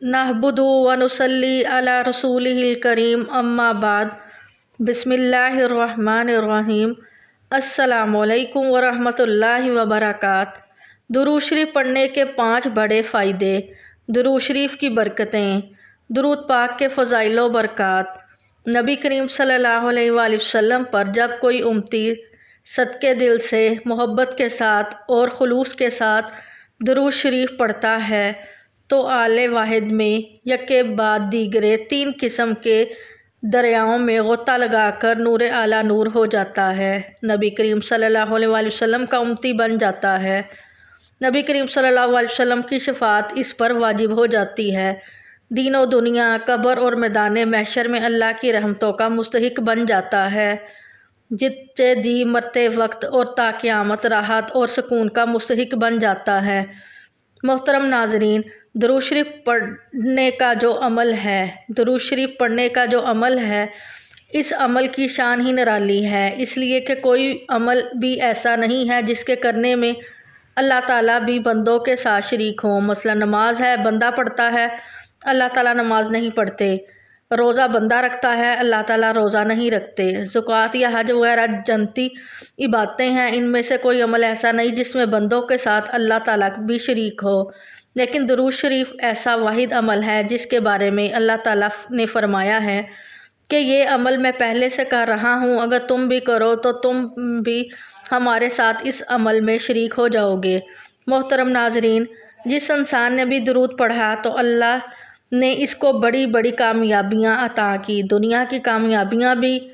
नहबुदु व नुसल्ली अला रसूलिहिल करीम अम्मा बाद बिस्मिल्लाहिर्रहमानिर्रहीम अस्सलामुअलैकुम व रहमतुल्लाहि व बरकात। दुरूद शरीफ पढ़ने के 5 बड़े फ़ायदे। दुरूद शरीफ की बरकतें। दुरूद पाक के फ़ज़ाइल व बरक़ात। नबी करीम सल्लल्लाहु अलैहि वसल्लम पर जब कोई उम्मती सदके दिल से मोहब्बत के साथ और खुलूस के साथ दुरूद शरीफ पढ़ता है तो आले वाहिद में यके बाद दीगरे 3 किस्म के दरियाओं में गोता लगाकर नूर आला नूर हो जाता है। नबी करीम सल्लल्लाहु अलैहि वसल्लम का उम्मती बन जाता है। नबी करीम सल्लल्लाहु अलैहि वसल्लम की शफाअत इस पर वाजिब हो जाती है। दीन और दुनिया, कब्र और मैदान महशर में अल्लाह की रहमतों का मुस्तहिक बन जाता है। जितने दी मरते वक्त और ता क़यामत राहत और सुकून का मुस्तहिक बन जाता है। मोहतरम नाज़रीन, दुरूद शरीफ पढ़ने का जो अमल है इस अमल की शान ही निराली है, इसलिए कि कोई अमल भी ऐसा नहीं है जिसके करने में अल्लाह ताला भी बंदों के साथ शरीक हो। मसलन नमाज है, बंदा पढ़ता है, अल्लाह ताला नमाज नहीं पढ़ते। रोज़ा बंदा रखता है, अल्लाह ताला रोज़ा नहीं रखते। ज़कात या हज वगैरह जनती इबादतें हैं, इनमें से कोई अमल ऐसा नहीं जिसमें बंदों के साथ अल्लाह ताला भी शरीक हो। लेकिन दुरूद शरीफ ऐसा वाहिद अमल है जिसके बारे में अल्लाह ताला ने फरमाया है कि ये अमल मैं पहले से कर रहा हूँ, अगर तुम भी करो तो तुम भी हमारे साथ इस अमल में शरीक हो जाओगे। मोहतरम नाज़रीन, जिस इंसान ने भी दुरूद पढ़ा तो अल्लाह ने इसको बड़ी बड़ी कामयाबियाँ अता की, दुनिया की कामयाबियाँ भी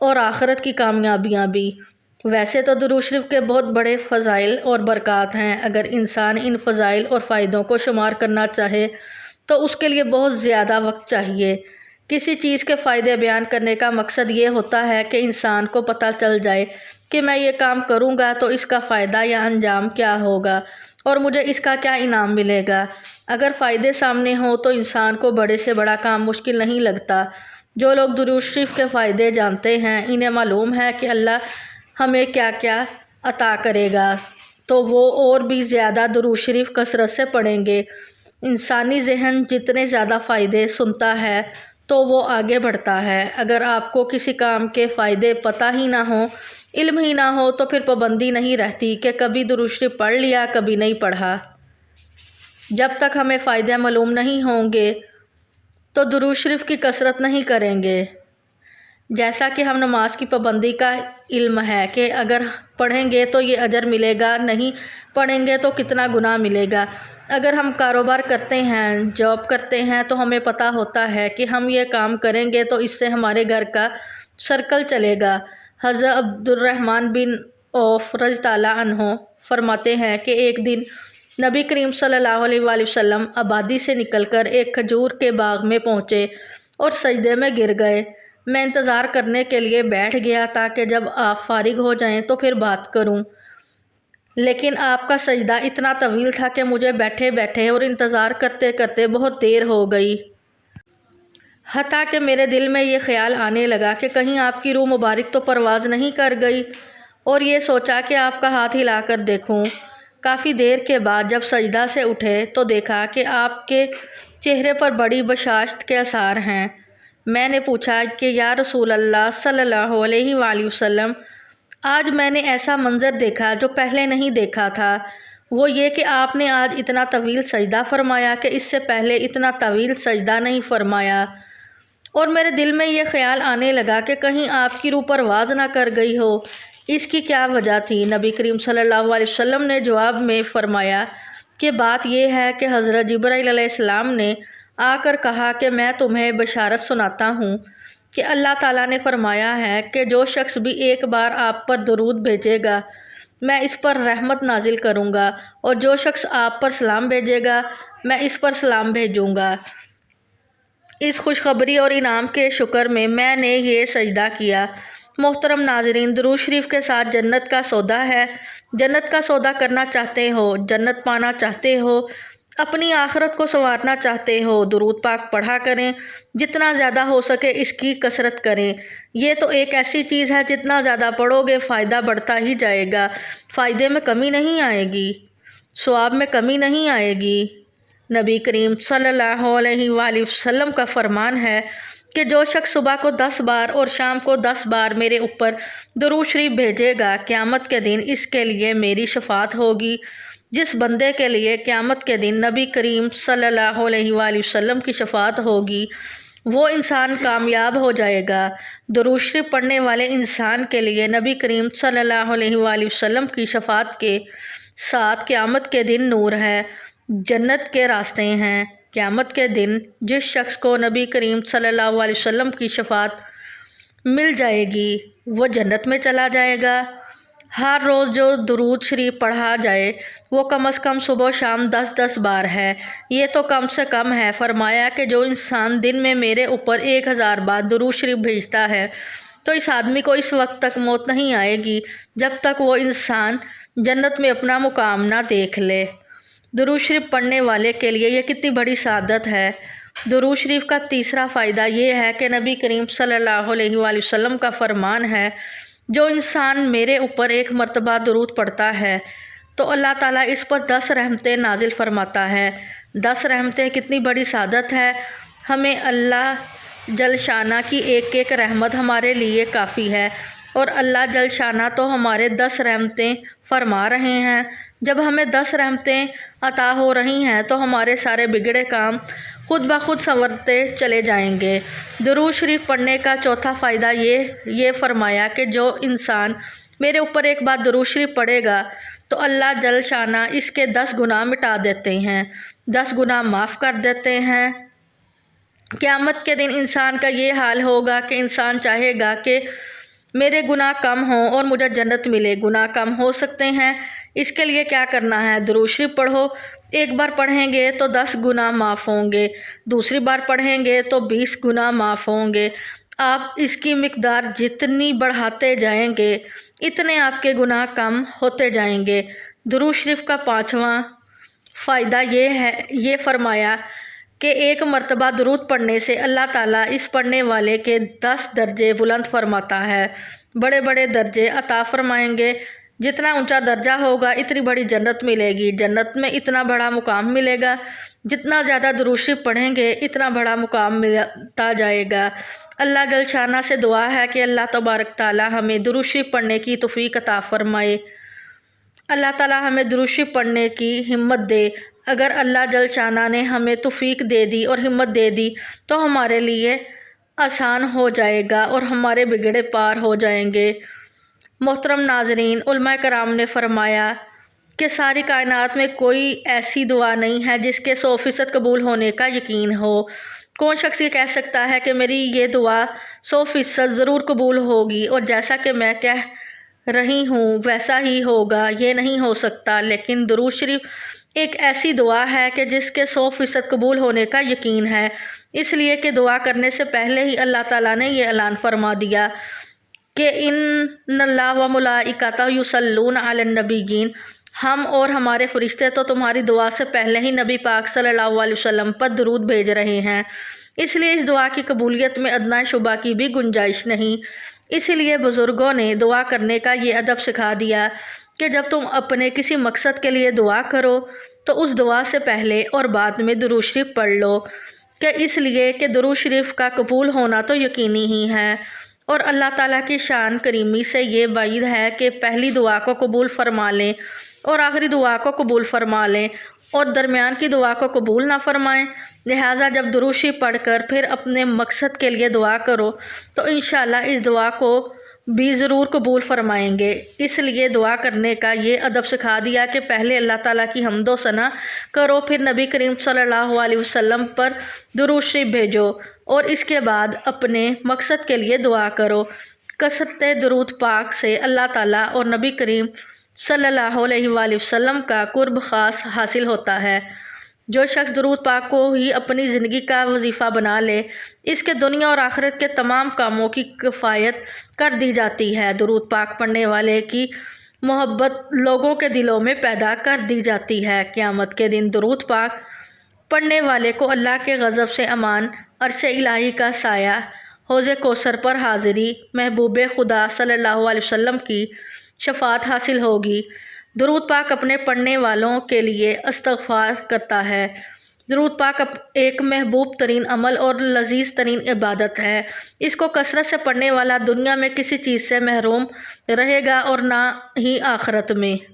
और आखिरत की कामयाबियाँ भी। वैसे तो दुरूद शरीफ के बहुत बड़े फ़ज़ाइल और बरक़ात हैं। अगर इंसान इन फ़ज़ाइल और फ़ायदों को शुमार करना चाहे तो उसके लिए बहुत ज़्यादा वक्त चाहिए। किसी चीज़ के फ़ायदे बयान करने का मकसद ये होता है कि इंसान को पता चल जाए कि मैं ये काम करूँगा तो इसका फ़ायदा या अंजाम क्या होगा और मुझे इसका क्या इनाम मिलेगा। अगर फ़ायदे सामने हों तो इंसान को बड़े से बड़ा काम मुश्किल नहीं लगता। जो लोग दुरूद शरीफ के फ़ायदे जानते हैं, इन्हें मालूम है कि अल्लाह हमें क्या क्या अता करेगा, तो वो और भी ज़्यादा दुरूद शरीफ कसरत से पढ़ेंगे। इंसानी जहन जितने ज़्यादा फ़ायदे सुनता है तो वो आगे बढ़ता है। अगर आपको किसी काम के फ़ायदे पता ही ना हो, इल्म ही ना हो, तो फिर पाबंदी नहीं रहती कि कभी दुरूद शरीफ पढ़ लिया, कभी नहीं पढ़ा। जब तक हमें फ़ायदे मालूम नहीं होंगे तो दुरूद शरीफ की कसरत नहीं करेंगे। जैसा कि हम नमाज की पाबंदी का इल्म है कि अगर पढ़ेंगे तो ये अजर मिलेगा, नहीं पढ़ेंगे तो कितना गुनाह मिलेगा। अगर हम कारोबार करते हैं, जॉब करते हैं, तो हमें पता होता है कि हम ये काम करेंगे तो इससे हमारे घर का सर्कल चलेगा। हज़रत अब्दुर्रहमान बिन औफ रज़ियल्लाहु अन्हु फरमाते हैं कि एक दिन नबी करीम सल्लल्लाहु अलैहि वसल्लम आबादी से निकलकर एक खजूर के बाग में पहुँचे और सजदे में गिर गए। मैं इंतज़ार करने के लिए बैठ गया ताकि जब आप फारिग हो जाएं तो फिर बात करूं, लेकिन आपका सजदा इतना तवील था कि मुझे बैठे बैठे और इंतज़ार करते करते बहुत देर हो गई। हत्ता कि मेरे दिल में ये ख्याल आने लगा कि कहीं आपकी रूह मुबारक तो परवाज़ नहीं कर गई, और ये सोचा कि आपका हाथ हिला कर देखूँ। काफ़ी देर के बाद जब सजदा से उठे तो देखा कि आपके चेहरे पर बड़ी बशाश्त के आसार हैं। मैंने पूछा कि या रसूल अल्लाह सल्लल्लाहु अलैहि वसल्लम, आज मैंने ऐसा मंज़र देखा जो पहले नहीं देखा था। वो ये कि आपने आज इतना तवील सजदा फरमाया कि इससे पहले इतना तवील सजदा नहीं फरमाया, और मेरे दिल में ये ख्याल आने लगा कि कहीं आपकी रूह परवाज़ ना कर गई हो। इसकी क्या वजह थी? नबी करीम सल्लल्लाहु अलैहि वसल्लम ने जवाब में फ़रमाया कि बात यह है कि हज़रत जिब्राइल अलैहिस्सलाम ने आकर कहा कि मैं तुम्हें बशारत सुनाता हूँ कि अल्लाह ताला ने फरमाया है कि जो शख्स भी एक बार आप पर दरूद भेजेगा मैं इस पर रहमत नाजिल करूँगा, और जो शख्स आप पर सलाम भेजेगा मैं इस पर सलाम भेजूँगा। इस खुशखबरी और इनाम के शुक्र में मैंने ये सजदा किया। मोहतरम नाज़रीन, दुरूद शरीफ के साथ जन्नत का सौदा है। जन्नत का सौदा करना चाहते हो, जन्नत पाना चाहते हो, अपनी आखिरत को संवारना चाहते हो, दुरूद पाक पढ़ा करें। जितना ज़्यादा हो सके इसकी कसरत करें। ये तो एक ऐसी चीज़ है जितना ज़्यादा पढ़ोगे फ़ायदा बढ़ता ही जाएगा, फ़ायदे में कमी नहीं आएगी, सवाब में कमी नहीं आएगी। نبی کریم صلی اللہ علیہ وآلہ وسلم کا فرمان ہے کہ جو شخص صبح کو 10 بار اور شام کو 10 بار میرے اوپر درود شریف بھیجے گا، قیامت کے دن اس کے لیے میری شفاعت ہوگی۔ جس بندے کے لیے قیامت کے دن نبی کریم صلی اللہ علیہ وآلہ وسلم کی شفاعت ہوگی، وہ انسان کامیاب ہو جائے گا۔ درود شریف پڑھنے والے انسان کے لیے نبی کریم صلی اللہ علیہ وآلہ وسلم کی شفاعت کے ساتھ قیامت کے دن نور ہے، جنت کے راستے ہیں۔ قیامت کے دن جس شخص کو نبی کریم صلی اللہ علیہ وسلم کی شفاعت مل جائے گی وہ جنت میں چلا جائے گا۔ ہر روز جو درود شریف پڑھا جائے وہ کم از کم صبح و شام 10 بار ہے، یہ تو کم سے کم ہے۔ فرمایا کہ جو انسان دن میں میرے اوپر 1000 بار درود شریف بھیجتا ہے تو اس آدمی کو اس وقت تک موت نہیں آئے گی جب تک وہ انسان جنت میں اپنا مقام نہ دیکھ لے۔ درود شریف پڑھنے والے کے لیے یہ کتنی بڑی سعادت ہے۔ درود شریف کا تیسرا فائدہ یہ ہے کہ نبی کریم صلی اللہ علیہ وآلہ وسلم کا فرمان ہے جو انسان میرے اوپر 1 مرتبہ درود پڑھتا ہے تو اللہ تعالیٰ اس پر 10 رحمتیں نازل فرماتا ہے۔ 10 رحمتیں کتنی بڑی سعادت ہے۔ ہمیں اللہ جل شانہ کی ایک ایک رحمت ہمارے لیے کافی ہے، اور اللہ جل شانہ تو ہمارے 10 رحمتیں فرما رہے ہیں۔ جب ہمیں 10 رحمتیں عطا ہو رہی ہیں تو ہمارے سارے بگڑے کام خود بخود سنورتے چلے جائیں گے۔ درود شریف پڑھنے کا چوتھا فائدہ یہ فرمایا کہ جو انسان میرے اوپر 1 بار درود شریف پڑھے گا تو اللہ جل شانہ اس کے 10 گناہ مٹا دیتے ہیں، 10 گناہ معاف کر دیتے ہیں۔ قیامت کے دن انسان کا یہ حال ہوگا کہ انسان چاہے گا کہ میرے گناہ کم ہوں اور مجھے جنت ملے۔ گناہ کم ہو سکتے ہیں، اس کے لیے کیا کرنا ہے؟ درود شریف پڑھو۔ 1 بار پڑھیں گے تو 10 گناہ معاف ہوں گے، دوسری بار پڑھیں گے تو 20 گناہ معاف ہوں گے۔ آپ اس کی مقدار جتنی بڑھاتے جائیں گے اتنے آپ کے گناہ کم ہوتے جائیں گے۔ درود شریف کا 5واں فائدہ یہ فرمایا کہ 1 مرتبہ درود پڑھنے سے اللہ تعالیٰ اس پڑھنے والے کے 10 درجے بلند فرماتا ہے، بڑے بڑے درجے عطا فرمائیں گے۔ جتنا اونچا درجہ ہوگا اتنی بڑی جنت ملے گی، جنت میں اتنا بڑا مقام ملے گا۔ جتنا زیادہ درود شریف پڑھیں گے اتنا بڑا مقام ملتا جائے گا۔ اللہ جل شانہ سے دعا ہے کہ اللہ تبارک تعالیٰ ہمیں درود شریف پڑھنے کی توفیق عطا فرمائے۔ اللہ تعالیٰ ہمیں درود شریف پڑھنے کی ہمت دے۔ اگر اللہ جل شانہ نے ہمیں توفیق دے دی اور ہمت دے دی تو ہمارے لیے آسان ہو جائے گا اور ہمارے بگڑے پار ہو جائیں گے۔ محترم ناظرین، علماء کرام نے فرمایا کہ ساری کائنات میں کوئی ایسی دعا نہیں ہے جس کے 100% قبول ہونے کا یقین ہو۔ کون شخص یہ کہہ سکتا ہے کہ میری یہ دعا 100% ضرور قبول ہوگی اور جیسا کہ میں کہہ رہی ہوں ویسا ہی ہوگا؟ یہ نہیں ہو سکتا۔ لیکن درود شریف ایک ایسی دعا ہے کہ جس کے 100% قبول ہونے کا یقین ہے، اس لیے کہ دعا کرنے سے پہلے ہی اللہ تعالیٰ نے یہ اعلان فرما دیا کہ ان اللہ و ملائکتہ یصلون علی النبیین، ہم اور ہمارے فرشتے تو تمہاری دعا سے پہلے ہی نبی پاک صلی اللہ علیہ وسلم پر درود بھیج رہے ہیں، اس لیے اس دعا کی قبولیت میں ادنیٰ شبہ کی بھی گنجائش نہیں۔ اسی لیے بزرگوں نے دعا کرنے کا یہ ادب سکھا دیا کہ جب تم اپنے کسی مقصد کے لیے دعا کرو تو اس دعا سے پہلے اور بعد میں درود شریف پڑھ لو، کہ اس لیے کہ درود شریف کا قبول ہونا تو یقینی ہی ہے، اور اللہ تعالیٰ کی شان کریمی سے یہ وعید ہے کہ پہلی دعا کو قبول فرما لیں اور آخری دعا کو قبول فرما لیں اور درمیان کی دعا کو قبول نہ فرمائیں۔ لہٰذا جب درود شریف پڑھ کر پھر اپنے مقصد کے لیے دعا کرو تو انشاءاللہ اس دعا کو بھی ضرور قبول فرمائیں گے۔ اس لیے دعا کرنے کا یہ ادب سکھا دیا کہ پہلے اللہ تعالیٰ کی حمد و ثنا کرو، پھر نبی کریم صلی اللہ علیہ وسلم پر درود شریف بھیجو اور اس کے بعد اپنے مقصد کے لیے دعا کرو۔ کثرت درود پاک سے اللہ تعالیٰ اور نبی کریم صلی اللہ علیہ وآلہ وسلم کا قرب خاص حاصل ہوتا ہے۔ جو شخص درود پاک کو ہی اپنی زندگی کا وظیفہ بنا لے، اس کے دنیا اور آخرت کے تمام کاموں کی کفایت کر دی جاتی ہے۔ درود پاک پڑھنے والے کی محبت لوگوں کے دلوں میں پیدا کر دی جاتی ہے۔ قیامت کے دن درود پاک پڑھنے والے کو اللہ کے غضب سے امان، عرش الہی کا سایہ، حوض کوثر پر حاضری، محبوب خدا صلی اللہ علیہ وسلم کی شفاعت حاصل ہوگی۔ درود پاک اپنے پڑھنے والوں کے لیے استغفار کرتا ہے، درود پاک ایک محبوب ترین عمل اور لذیذ ترین عبادت ہے۔ اس کو کثرت سے پڑھنے والا دنیا میں کسی چیز سے محروم رہے گا اور نہ ہی آخرت میں۔